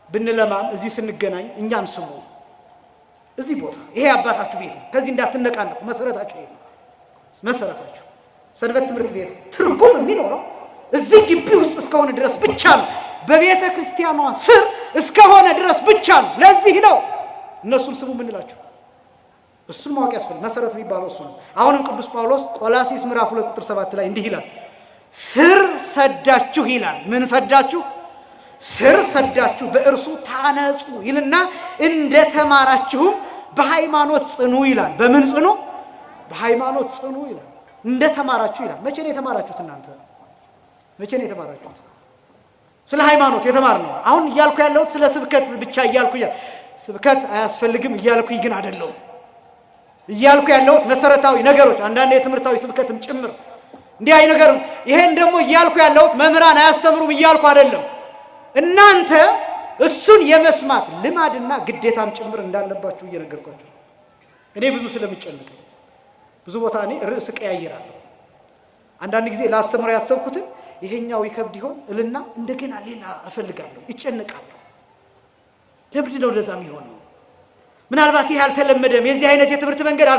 ብንለማም እዚህ ስንገናኝ እኛን ስሙ። እዚህ ቦታ ይሄ አባታችሁ ቤት ነው። ከዚህ እንዳትነቃነቁ። መሰረታችሁ ይሄ ነው። መሰረታችሁ ሰንበት ትምህርት ቤት ትርጉም የሚኖረው እዚህ ግቢ ውስጥ እስከሆነ ድረስ ብቻ ነው። በቤተ ክርስቲያኗ ስር እስከሆነ ድረስ ብቻ ነው። ለዚህ ነው እነሱን ስሙ የምንላችሁ። እሱን ማወቅ ያስፈልጋል። መሰረት የሚባለው እሱ ነው። አሁንም ቅዱስ ጳውሎስ ቆላስይስ ምዕራፍ 2 ቁጥር 7 ላይ እንዲህ ይላል ስር ሰዳችሁ ይላል። ምን ሰዳችሁ? ስር ሰዳችሁ በእርሱ ታነጹ ይልና እንደተማራችሁም በሃይማኖት ጽኑ ይላል። በምን ጽኑ? በሃይማኖት ጽኑ ይላል። እንደተማራችሁ ይላል። መቼ ነው የተማራችሁት? እናንተ መቼ ነው የተማራችሁት? ስለ ሃይማኖት የተማርነው። አሁን እያልኩ ያለሁት ስለ ስብከት ብቻ እያልኩ ስብከት አያስፈልግም እያልኩኝ ግን አይደለም። እያልኩ ያለሁት መሰረታዊ ነገሮች፣ አንዳንድ የትምህርታዊ ስብከትም ጭምር እንዲህ አይ ነገር። ይሄን ደግሞ እያልኩ ያለሁት መምህራን አያስተምሩም እያልኩ አይደለም። እናንተ እሱን የመስማት ልማድና ግዴታም ጭምር እንዳለባችሁ እየነገርኳችሁ። እኔ ብዙ ስለምጨነቅ ብዙ ቦታ እኔ ርዕስ ቀያይራለሁ። አንዳንድ ጊዜ ላስተምር ያሰብኩትን ይሄኛው ይከብድ ይሆን እልና እንደገና ሌላ እፈልጋለሁ፣ ይጨነቃለሁ። ለምንድን ነው እንደዛ የሚሆነው? ምናልባት ይሄ አልተለመደም። የዚህ አይነት የትምህርት መንገድ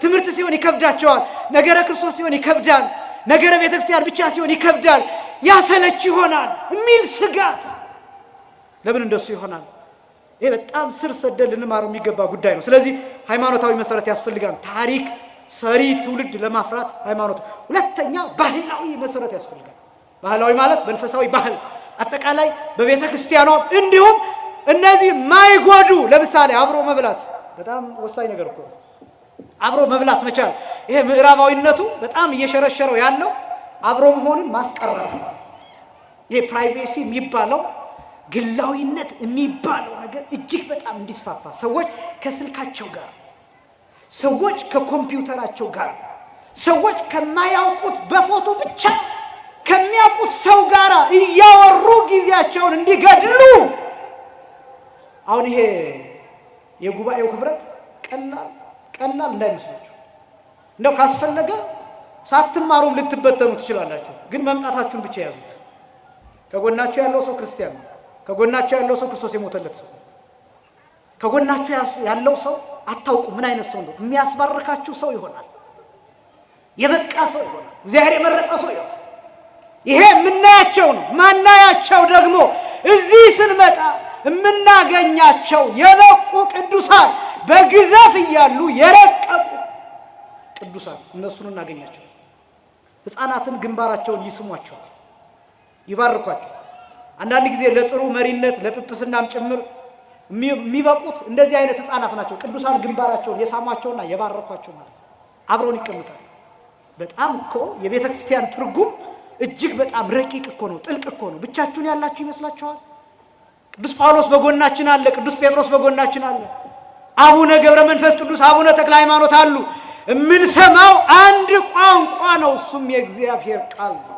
ትምህርት ሲሆን ይከብዳቸዋል። ነገረ ክርስቶስ ሲሆን ይከብዳል። ነገረ ቤተክርስቲያን ብቻ ሲሆን ይከብዳል፣ ያሰለች ይሆናል የሚል ስጋት። ለምን እንደሱ ይሆናል? ይሄ በጣም ስር ሰደድ ልንማረው የሚገባ ጉዳይ ነው። ስለዚህ ሃይማኖታዊ መሰረት ያስፈልጋል። ታሪክ ሰሪ ትውልድ ለማፍራት ሃይማኖት። ሁለተኛ ባህላዊ መሰረት ያስፈልጋል። ባህላዊ ማለት መንፈሳዊ ባህል አጠቃላይ በቤተ ክርስቲያኗ እንዲሁም እነዚህ ማይጎዱ ለምሳሌ አብሮ መብላት በጣም ወሳኝ ነገር እኮ አብሮ መብላት መቻል። ይሄ ምዕራባዊነቱ በጣም እየሸረሸረው ያለው አብሮ መሆንን ማስቀረት ነው። ይሄ ፕራይቬሲ የሚባለው ግላዊነት የሚባለው ነገር እጅግ በጣም እንዲስፋፋ ሰዎች ከስልካቸው ጋር፣ ሰዎች ከኮምፒውተራቸው ጋር፣ ሰዎች ከማያውቁት በፎቶ ብቻ ከሚያውቁት ሰው ጋር እያወሩ ጊዜያቸውን እንዲገድሉ። አሁን ይሄ የጉባኤው ህብረት ቀላል እንዳይመስላችሁ። እንደው ካስፈለገ ሳትማሩም ልትበተኑ ትችላላችሁ። ግን መምጣታችሁን ብቻ ያዙት። ከጎናችሁ ያለው ሰው ክርስቲያን ነው። ከጎናችሁ ያለው ሰው ክርስቶስ የሞተለት ሰው። ከጎናችሁ ያለው ሰው አታውቁ ምን አይነት ሰው ነው። የሚያስባርካችሁ ሰው ይሆናል። የበቃ ሰው ይሆናል። እግዚአብሔር የመረጠ ሰው ይሆናል። ይሄ የምናያቸው ነው። ማናያቸው ደግሞ እዚህ ስንመጣ የምናገኛቸው የበቁ ቅዱሳን፣ በግዘፍ እያሉ የረቀቁ ቅዱሳን እነሱን እናገኛቸው። ሕፃናትን ግንባራቸውን ይስሟቸዋል፣ ይባርኳቸው። አንዳንድ ጊዜ ለጥሩ መሪነት ለጵጵስናም ጭምር የሚበቁት እንደዚህ አይነት ሕፃናት ናቸው። ቅዱሳን ግንባራቸውን የሳሟቸውና የባረኳቸው ማለት ነው። አብረውን ይቀመጣሉ። በጣም እኮ የቤተ ክርስቲያን ትርጉም እጅግ በጣም ረቂቅ እኮ ነው፣ ጥልቅ እኮ ነው። ብቻችሁን ያላችሁ ይመስላችኋል? ቅዱስ ጳውሎስ በጎናችን አለ፣ ቅዱስ ጴጥሮስ በጎናችን አለ፣ አቡነ ገብረ መንፈስ ቅዱስ፣ አቡነ ተክለ ሃይማኖት አሉ። የምንሰማው አንድ ቋንቋ ነው፣ እሱም የእግዚአብሔር ቃል ነው።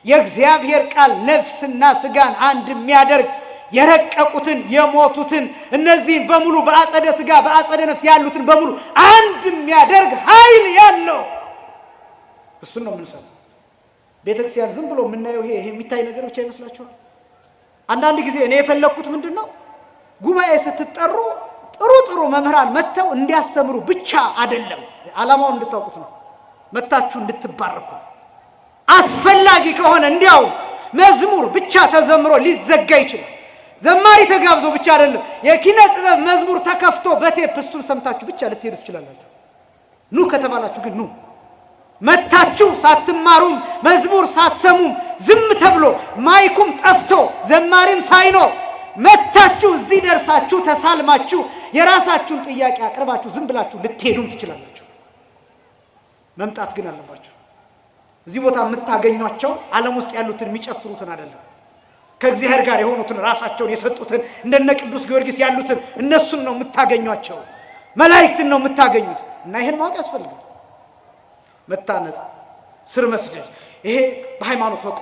የእግዚአብሔር ቃል ነፍስና ስጋን አንድ የሚያደርግ የረቀቁትን የሞቱትን እነዚህን በሙሉ በአጸደ ስጋ በአጸደ ነፍስ ያሉትን በሙሉ አንድ የሚያደርግ ኃይል ያለው እሱን ነው የምንሰማው። ቤተክርስቲያን ዝም ብሎ የምናየው ይሄ የሚታይ ነገር ብቻ ይመስላችኋል? አንዳንድ ጊዜ እኔ የፈለኩት ምንድነው ጉባኤ ስትጠሩ ጥሩ መምህራን መተው እንዲያስተምሩ ብቻ አይደለም። ዓላማውን እንድታውቁት ነው። መታችሁ እንድትባረኩ አስፈላጊ ከሆነ እንዲያው መዝሙር ብቻ ተዘምሮ ሊዘጋ ይችላል። ዘማሪ ተጋብዞ ብቻ አይደለም። የኪነ ጥበብ መዝሙር ተከፍቶ በቴፕ እሱን ሰምታችሁ ብቻ ልትሄዱ ትችላላችሁ። ኑ ከተባላችሁ ግን ኑ። መታችሁ ሳትማሩም መዝሙር ሳትሰሙም ዝም ተብሎ ማይኩም ጠፍቶ ዘማሪም ሳይኖር መታችሁ እዚህ ደርሳችሁ ተሳልማችሁ የራሳችሁን ጥያቄ አቅርባችሁ ዝም ብላችሁ ልትሄዱም ትችላላችሁ። መምጣት ግን አለባችሁ። እዚህ ቦታ የምታገኟቸው ዓለም ውስጥ ያሉትን የሚጨፍሩትን አይደለም፣ ከእግዚአብሔር ጋር የሆኑትን ራሳቸውን የሰጡትን እንደነ ቅዱስ ጊዮርጊስ ያሉትን እነሱን ነው የምታገኟቸው። መላእክትን ነው የምታገኙት። እና ይሄን ማወቅ ያስፈልጋል። መታነጽ፣ ስር መስደድ፣ ይሄ በሃይማኖት በቁ።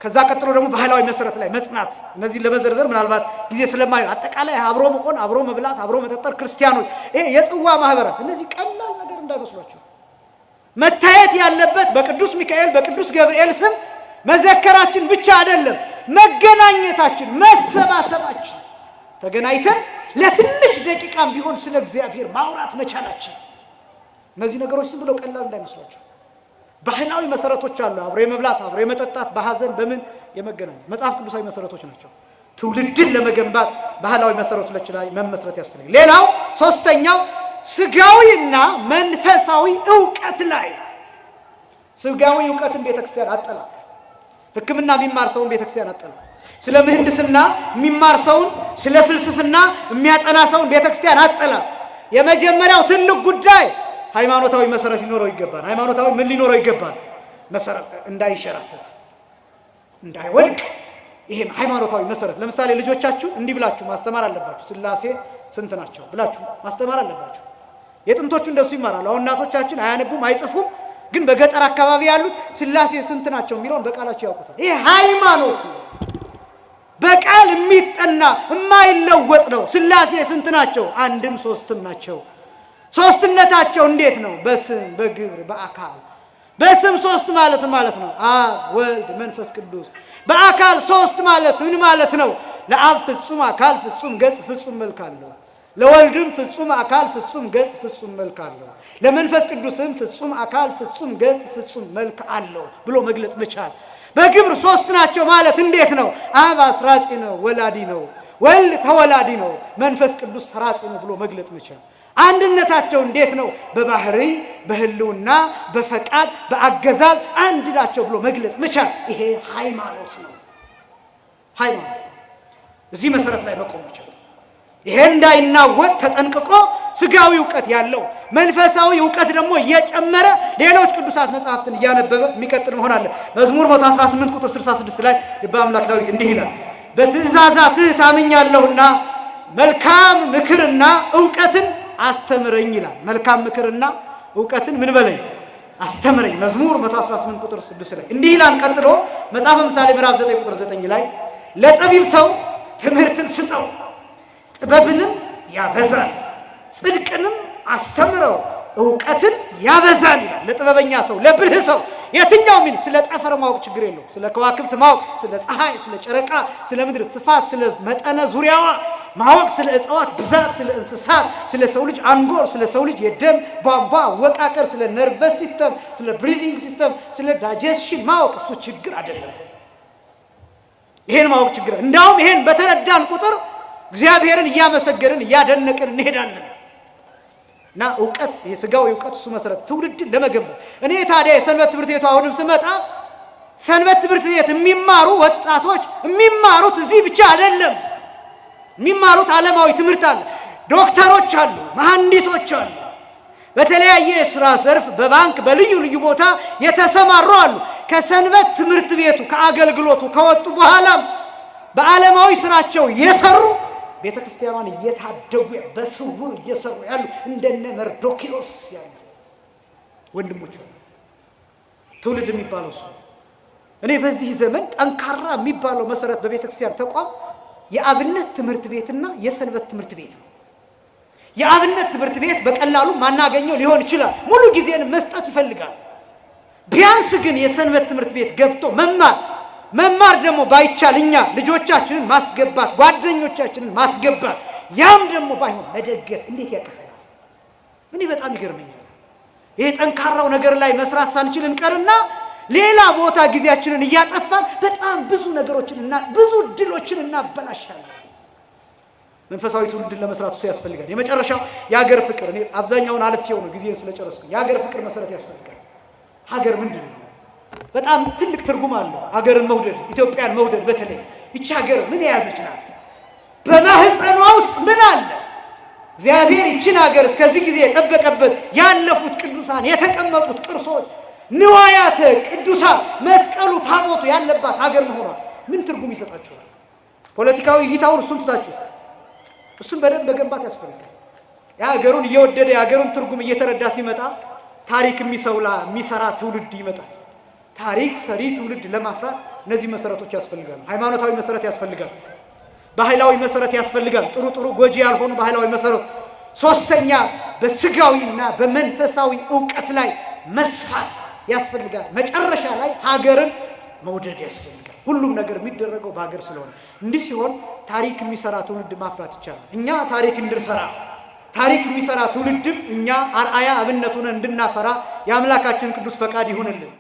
ከዛ ቀጥሎ ደግሞ ባህላዊ መሰረት ላይ መጽናት። እነዚህ ለመዘርዘር ምናልባት ጊዜ ስለማይ አጠቃላይ አብሮ መቆን፣ አብሮ መብላት፣ አብሮ መጠጣት፣ ክርስቲያኖች ይሄ የጽዋ ማህበራት፣ እነዚህ ቀላል ነገር እንዳይመስሏችሁ። መታየት ያለበት በቅዱስ ሚካኤል በቅዱስ ገብርኤል ስም መዘከራችን ብቻ አይደለም፣ መገናኘታችን፣ መሰባሰባችን፣ ተገናኝተን ለትንሽ ደቂቃም ቢሆን ስለ እግዚአብሔር ማውራት መቻላችን። እነዚህ ነገሮች ዝም ብለው ቀላል እንዳይመስሏችሁ። ባህላዊ መሰረቶች አሉ። አብሮ የመብላት አብሮ የመጠጣት፣ በሐዘን በምን የመገናኘት መጽሐፍ ቅዱሳዊ መሰረቶች ናቸው። ትውልድን ለመገንባት ባህላዊ መሰረቶች ላይ መመስረት ያስፈልጋል። ሌላው ሶስተኛው ስጋዊና መንፈሳዊ ዕውቀት ላይ ስጋዊ እውቀትን ቤተክርስቲያን አጠላ። ሕክምና የሚማር ሰውን ቤተክርስቲያን አጠላ። ስለ ምህንድስና የሚማር ሰውን፣ ስለ ፍልስፍና የሚያጠና ሰውን ቤተክርስቲያን አጠላ። የመጀመሪያው ትልቅ ጉዳይ ሃይማኖታዊ መሰረት ሊኖረው ይገባል። ሃይማኖታዊ ምን ሊኖረው ይገባል? መሰረት እንዳይሸራተት እንዳይወድቅ። ይሄን ሃይማኖታዊ መሰረት ለምሳሌ ልጆቻችሁ እንዲህ ብላችሁ ማስተማር አለባችሁ። ሥላሴ ስንት ናቸው ብላችሁ ማስተማር አለባችሁ። የጥንቶቹ እንደሱ ይማራሉ። አሁን እናቶቻችን አያነቡም አይጽፉም፣ ግን በገጠር አካባቢ ያሉት ሥላሴ ስንት ናቸው የሚለውን በቃላቸው ያውቁታል። ይሄ ሃይማኖት ነው። በቃል የሚጠና የማይለወጥ ነው። ሥላሴ ስንት ናቸው? አንድም ሶስትም ናቸው። ሶስትነታቸው እንዴት ነው? በስም በግብር በአካል። በስም ሶስት ማለት ነው አብ ወልድ መንፈስ ቅዱስ። በአካል ሶስት ማለት ምን ማለት ነው? ለአብ ፍጹም አካል ፍጹም ገጽ ፍጹም መልክ አለው። ለወልድም ፍጹም አካል ፍጹም ገጽ ፍጹም መልክ አለው። ለመንፈስ ቅዱስም ፍጹም አካል ፍጹም ገጽ ፍጹም መልክ አለው ብሎ መግለጽ መቻል። በግብር ሶስት ናቸው ማለት እንዴት ነው? አብ አስራጺ ነው ወላዲ ነው፣ ወልድ ተወላዲ ነው፣ መንፈስ ቅዱስ ሰራጺ ነው ብሎ መግለጽ መቻል። አንድነታቸው እንዴት ነው? በባህሪ በህልውና በፈቃድ በአገዛዝ አንድ ናቸው ብሎ መግለጽ መቻል። ይሄ ሃይማኖት ነው። ሃይማኖት ነው። እዚህ መሰረት ላይ መቆም መቻል። ይሄ እንዳይናወጥ ተጠንቅቆ ስጋዊ እውቀት ያለው መንፈሳዊ እውቀት ደግሞ እየጨመረ ሌሎች ቅዱሳት መጽሐፍትን እያነበበ የሚቀጥል መሆን አለ። መዝሙር 118 ቁጥር 66 ላይ ልበ አምላክ ዳዊት እንዲህ ይላል፣ በትእዛዛትህ ታምኛለሁና መልካም ምክርና እውቀትን አስተምረኝ ይላል። መልካም ምክርና እውቀትን ምን በለኝ? አስተምረኝ። መዝሙር 118 ቁጥር 6 ላይ እንዲህ ይላል። ቀጥሎ መጽሐፈ ምሳሌ ምዕራፍ 9 ቁጥር 9 ላይ ለጠቢብ ሰው ትምህርትን ስጠው፣ ጥበብንም ያበዛል፣ ጽድቅንም አስተምረው፣ እውቀትን ያበዛል ይላል። ለጥበበኛ ሰው ለብልህ ሰው የትኛው ምን ስለ ጠፈር ማወቅ ችግር የለው። ስለ ከዋክብት ማወቅ፣ ስለ ፀሐይ፣ ስለ ጨረቃ፣ ስለ ምድር ስፋት፣ ስለ መጠነ ዙሪያዋ ማወቅ፣ ስለ እጽዋት ብዛት፣ ስለ እንስሳት፣ ስለ ሰው ልጅ አንጎር፣ ስለ ሰው ልጅ የደም ቧንቧ አወቃቀር፣ ስለ ነርቨስ ሲስተም፣ ስለ ብሪዚንግ ሲስተም፣ ስለ ዳይጀስሽን ማወቅ እሱ ችግር አይደለም። ይሄን ማወቅ ችግር እንዳውም ይሄን በተረዳን ቁጥር እግዚአብሔርን እያመሰገንን እያደነቅን እንሄዳለን። እና እውቀት የሥጋዊ እውቀት እሱ መሰረት ትውልድን ለመገንባት እኔ ታዲያ የሰንበት ትምህርት ቤቱ አሁንም ስመጣ ሰንበት ትምህርት ቤት የሚማሩ ወጣቶች የሚማሩት እዚህ ብቻ አይደለም። የሚማሩት ዓለማዊ ትምህርት አለ። ዶክተሮች አሉ፣ መሐንዲሶች አሉ፣ በተለያየ የሥራ ዘርፍ በባንክ በልዩ ልዩ ቦታ የተሰማሩ አሉ። ከሰንበት ትምህርት ቤቱ ከአገልግሎቱ ከወጡ በኋላም በዓለማዊ ስራቸው የሰሩ ቤተ ክርስቲያኗን እየታደጉ በስውር እየሰሩ ያሉ እንደነ መርዶኪዮስ ያሉ ወንድሞች ትውልድ የሚባለው እሱ። እኔ በዚህ ዘመን ጠንካራ የሚባለው መሰረት በቤተ ክርስቲያን ተቋም የአብነት ትምህርት ቤትና የሰንበት ትምህርት ቤት ነው። የአብነት ትምህርት ቤት በቀላሉ ማናገኘው ሊሆን ይችላል። ሙሉ ጊዜን መስጠት ይፈልጋል። ቢያንስ ግን የሰንበት ትምህርት ቤት ገብቶ መማር ደግሞ ባይቻል እኛ ልጆቻችንን ማስገባት፣ ጓደኞቻችንን ማስገባት፣ ያም ደግሞ ባይሆን መደገፍ እንዴት ያቀፈናል? እኔ በጣም ይገርመኛል። ይሄ ጠንካራው ነገር ላይ መስራት ሳንችል እንቀርና ሌላ ቦታ ጊዜያችንን እያጠፋን በጣም ብዙ ነገሮችን እና ብዙ ድሎችን እናበላሻለን። መንፈሳዊ ትውልድን ለመስራት እሱ ያስፈልጋል። የመጨረሻው የሀገር ፍቅር። እኔ አብዛኛውን አልፌው ነው ጊዜን ስለጨረስኩ። የሀገር ፍቅር መሰረት ያስፈልጋል። ሀገር ምንድን ነው? በጣም ትልቅ ትርጉም አለው። ሀገርን መውደድ፣ ኢትዮጵያን መውደድ። በተለይ ይቺ ሀገር ምን የያዘች ናት? በማህፀኗ ውስጥ ምን አለ? እግዚአብሔር ይችን ሀገር እስከዚህ ጊዜ የጠበቀበት ያለፉት ቅዱሳን የተቀመጡት ቅርሶች፣ ንዋያተ ቅዱሳን፣ መስቀሉ፣ ታቦቱ ያለባት ሀገር መሆኗ ምን ትርጉም ይሰጣችኋል? ፖለቲካዊ እይታውን እሱን ትታችሁ እሱን በደንብ መገንባት ያስፈልጋል። የሀገሩን እየወደደ የሀገሩን ትርጉም እየተረዳ ሲመጣ ታሪክ የሚሰራ ትውልድ ይመጣል። ታሪክ ሰሪ ትውልድ ለማፍራት እነዚህ መሰረቶች ያስፈልጋሉ። ሃይማኖታዊ መሰረት ያስፈልጋል። ባህላዊ መሰረት ያስፈልጋል። ጥሩ ጎጂ ያልሆኑ ባህላዊ መሰረት። ሶስተኛ በስጋዊና በመንፈሳዊ ዕውቀት ላይ መስፋት ያስፈልጋል። መጨረሻ ላይ ሀገርን መውደድ ያስፈልጋል። ሁሉም ነገር የሚደረገው በሀገር ስለሆነ እንዲህ ሲሆን ታሪክ የሚሰራ ትውልድ ማፍራት ይቻላል። እኛ ታሪክ እንድንሰራ ታሪክ የሚሰራ ትውልድም እኛ አርአያ አብነት ሆነን እንድናፈራ የአምላካችን ቅዱስ ፈቃድ ይሁንልን።